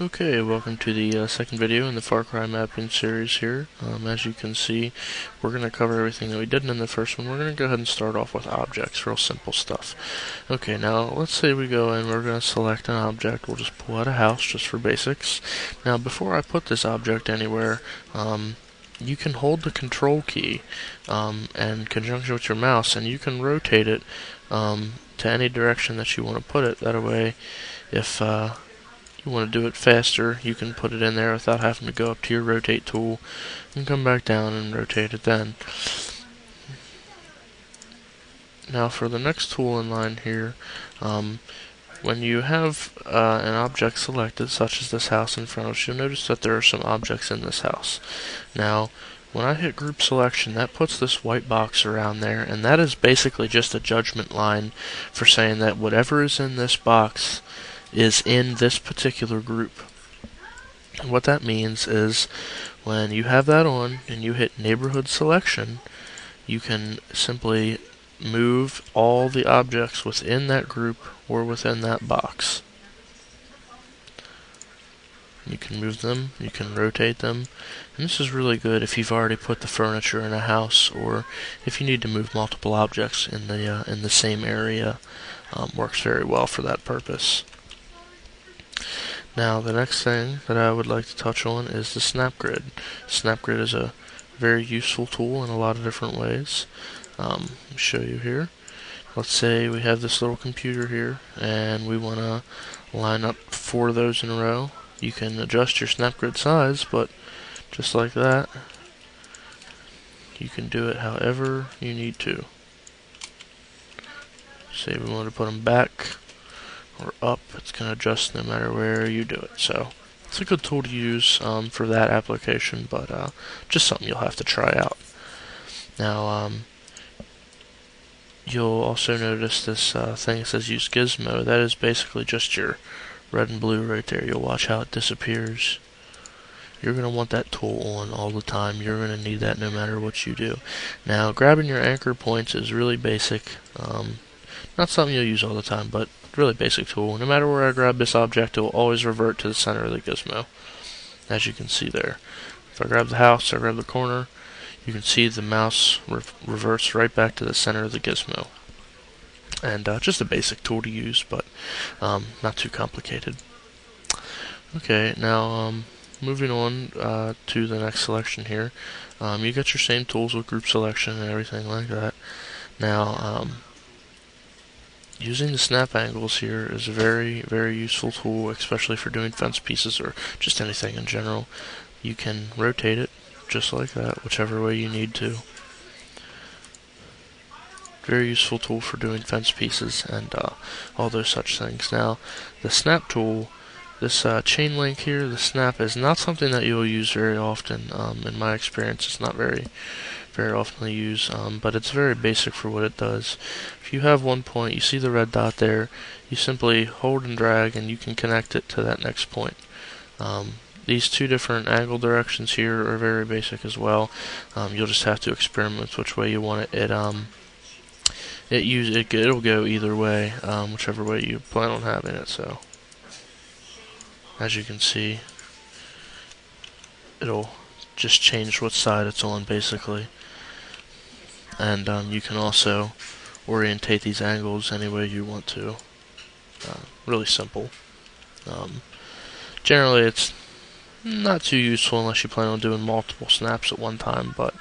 Okay, welcome to the second video in the Far Cry mapping series here. As you can see, we're going to cover everything that we did in the first one. We're going to go ahead and start off with objects, real simple stuff. Okay, now let's say we go and we're going to select an object. We'll just pull out a house just for basics. Now, before I put this object anywhere, you can hold the control key in conjunction with your mouse, and you can rotate it to any direction that you want to put it. That way, if you want to do it faster, you can put it in there without having to go up to your rotate tool and come back down and rotate it then. Now for the next tool in line here, when you have an object selected, such as this house in front of us, you'll notice that there are some objects in this house. Now, when I hit group selection, that puts this white box around there, and that is basically just a judgment line for saying that whatever is in this box is in this particular group. And what that means is when you have that on and you hit neighborhood selection, you can simply move all the objects within that group or within that box. You can move them, you can rotate them, and this is really good if you've already put the furniture in a house, or if you need to move multiple objects in the same area. Works very well for that purpose. Now, the next thing that I would like to touch on is the snap grid. Snap grid is a very useful tool in a lot of different ways. Let me show you here. Let's say we have this little computer here, and we want to line up 4 of those in a row. You can adjust your snap grid size, but just like that, you can do it however you need to. Say we want to put them back or up, it's going to adjust no matter where you do it. So it's a good tool to use for that application, but just something you'll have to try out. Now, you'll also notice this thing that says use gizmo. That is basically just your red and blue right there. You'll watch how it disappears. You're going to want that tool on all the time. You're going to need that no matter what you do. Now, grabbing your anchor points is really basic. Not something you'll use all the time, but really basic tool. No matter where I grab this object, it will always revert to the center of the gizmo, as you can see there. If I grab the house, I grab the corner, you can see the mouse reverts right back to the center of the gizmo. And just a basic tool to use, but not too complicated. Okay, now moving on to the next selection here. You got your same tools with group selection and everything like that. Now, using the snap angles here is a very, very useful tool, especially for doing fence pieces or just anything in general. You can rotate it just like that, whichever way you need to. Very useful tool for doing fence pieces and all those such things. Now, the snap tool, this chain link here, the snap, is not something that you'll use very often. In my experience, it's not very often used, but it's very basic for what it does. If you have one point, you see the red dot there, you simply hold and drag and you can connect it to that next point. These 2 different angle directions here are very basic as well. You'll just have to experiment with which way you want it. It'll go either way, whichever way you plan on having it. So, as you can see, it'll just change what side it's on basically. And you can also orientate these angles any way you want to. Really simple. Generally, it's not too useful unless you plan on doing multiple snaps at one time, but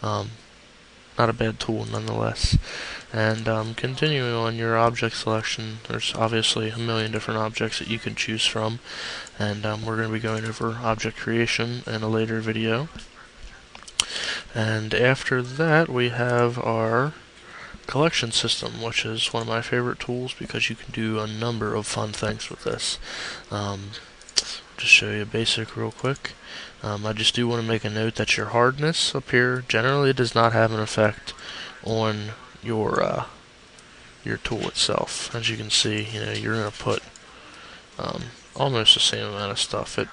not a bad tool nonetheless. And continuing on your object selection, there's obviously a million different objects that you can choose from, and we're going to be going over object creation in a later video. And after that, we have our collection system, which is one of my favorite tools because you can do a number of fun things with this. Just show you a basic real quick. I just do want to make a note that your hardness up here generally does not have an effect on your tool itself. As you can see, you're going to put almost the same amount of stuff. It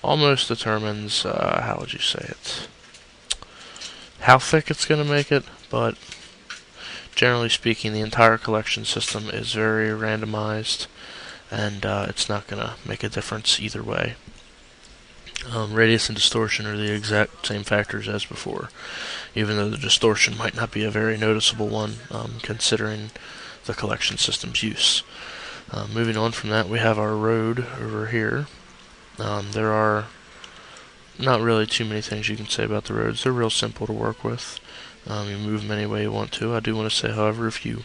almost determines how would you say it, how thick it's going to make it, but generally speaking, the entire collection system is very randomized, and it's not going to make a difference either way. Radius and distortion are the exact same factors as before, even though the distortion might not be a very noticeable one, considering the collection system's use. Moving on from that, we have our road over here. There are not really too many things you can say about the roads. They're real simple to work with. You move them any way you want to. I do want to say, however, if you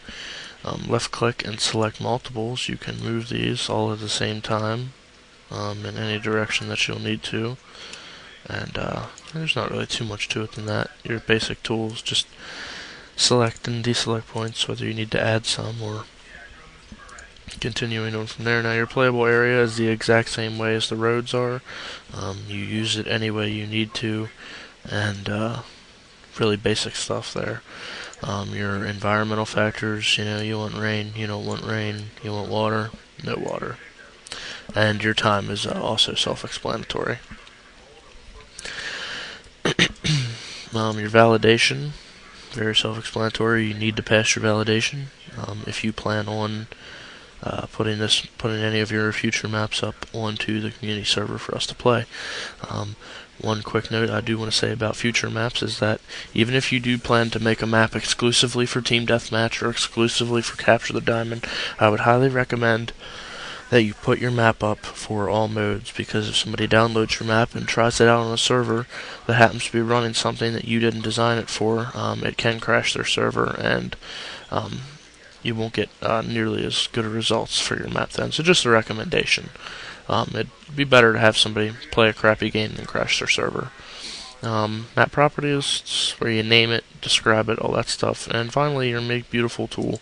left click and select multiples, you can move these all at the same time in any direction that you'll need to. And there's not really too much to it than that. Your basic tools, just select and deselect points, whether you need to add some or continuing on from there. Now, your playable area is the exact same way as the roads are. You use it any way you need to, and really basic stuff there. Your environmental factors, you want rain, you don't want rain, you want water, no water. And your time is also self-explanatory. Your validation, very self-explanatory. You need to pass your validation if you plan on putting any of your future maps up onto the community server for us to play. One quick note I do want to say about future maps is that even if you do plan to make a map exclusively for Team Deathmatch or exclusively for Capture the Diamond, I would highly recommend that you put your map up for all modes, because if somebody downloads your map and tries it out on a server that happens to be running something that you didn't design it for, it can crash their server, and you won't get nearly as good results for your map then. So just a recommendation. It'd be better to have somebody play a crappy game than crash their server. Map properties, where you name it, describe it, all that stuff. And finally, your Make Beautiful tool.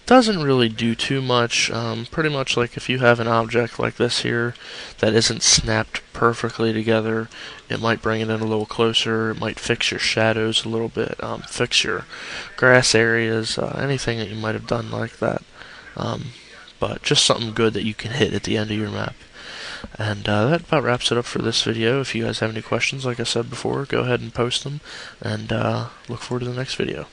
Doesn't really do too much. Pretty much like if you have an object like this here that isn't snapped perfectly together, it might bring it in a little closer, it might fix your shadows a little bit, fix your grass areas, anything that you might have done like that. But just something good that you can hit at the end of your map. And that about wraps it up for this video. If you guys have any questions, like I said before, go ahead and post them, and look forward to the next video.